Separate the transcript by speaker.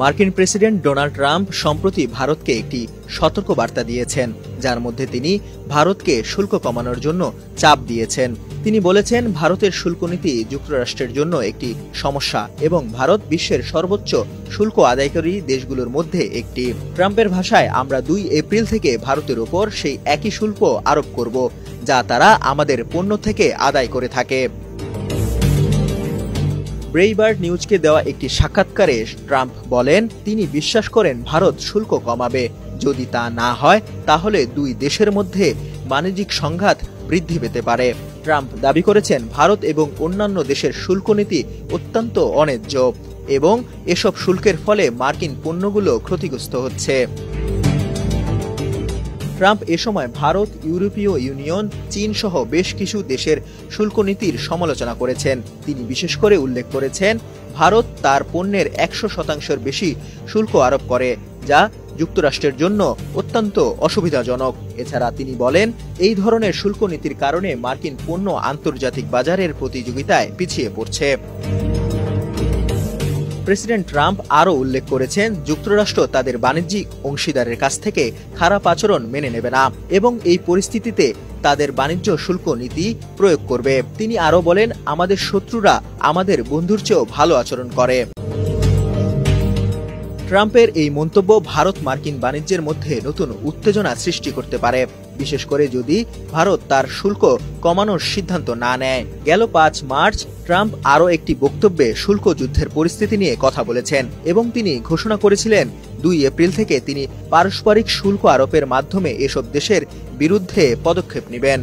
Speaker 1: মার্কিন president Donald Trump সম্প্রতি ভারতকে একটি সতর্কবার্তা দিয়েছেন, যার মধ্যে তিনি ভারতকে শুল্ক কমানোর জন্য চাপ দিয়েছেন। তিনি বলেছেন, ভারতের শুল্ক নীতি যুক্তরাষ্ট্রের জন্য একটি সমস্যা এবং ভারত বিশ্বের সর্বোচ্চ শুল্ক আদায়কারী দেশগুলোর মধ্যে একটি। ট্রাম্পের ভাষায়, আমরা 2 এপ্রিল থেকে ভারতের ওপর সেই একই শুল্ক আরোপ করব যা তারা আমাদের পণ্য থেকে আদায় করে থাকে। ব্রেইটবার্ট নিউজকে দেওয়া একটি সাক্ষাৎকারে ট্রাম্প বলেন, তিনি বিশ্বাস করেন ভারত শুল্ক কমাবে। যদি তা না হয় তাহলে 2 দেশের মধ্যে বাণিজ্যিক সংঘাত বৃদ্ধি পেতে পারে। ট্রাম্প দাবি করেছেন, ভারত এবং অন্যান্য দেশের শুল্ক নীতি অত্যন্ত অন্যায্য এবং এসব শুল্কের ফলে মার্কিন পণ্যগুলো ক্ষতিগ্রস্ত হচ্ছে। ট্রাম্প এ সময় ভারত, ইউরোপীয় ইউনিয়ন, চীন সহ বেশ কিছু দেশের শুল্ক নীতির সমালোচনা করেছেন। তিনি বিশেষ করে উল্লেখ করেছেন, ভারত তার পণ্যের 100% বেশি শুল্ক আরোপ করে, যা যুক্তরাষ্ট্রের জন্য অত্যন্ত অসুবিধাজনক। এছাড়া তিনি বলেন, এই ধরনের শুল্ক নীতির কারণে মার্কিন পণ্য আন্তর্জাতিক বাজারের প্রতিযোগিতায় পিছিয়ে পড়ছে। প্রেসিডেন্ট ট্রাম্প আরও উল্লেখ করেছেন, যুক্তরাষ্ট্র তাদের বাণিজ্যিক অংশীদারের কাছ থেকে খারাপ আচরণ মেনে নেবে না এবং এই পরিস্থিতিতে তাদের বাণিজ্য শুল্ক নীতি প্রয়োগ করবে। তিনি আরও বলেন, আমাদের শত্রুরা আমাদের বন্ধুর চেয়েও ভালো আচরণ করে। ট্রাম্পের এই মন্তব্য ভারত মার্কিন বাণিজ্যের মধ্যে নতুন উত্তেজনা সৃষ্টি করতে পারে, বিশেষ করে যদি ভারত তার শুল্ক কমানোর সিদ্ধান্ত না নেয়। গেল 5 মার্চ ট্রাম্প আরও একটি বক্তব্যে শুল্ক যুদ্ধের পরিস্থিতি নিয়ে কথা বলেছেন এবং তিনি ঘোষণা করেছিলেন 2 এপ্রিল থেকে তিনি পারস্পরিক শুল্ক আরোপের মাধ্যমে এসব দেশের বিরুদ্ধে পদক্ষেপ নেবেন।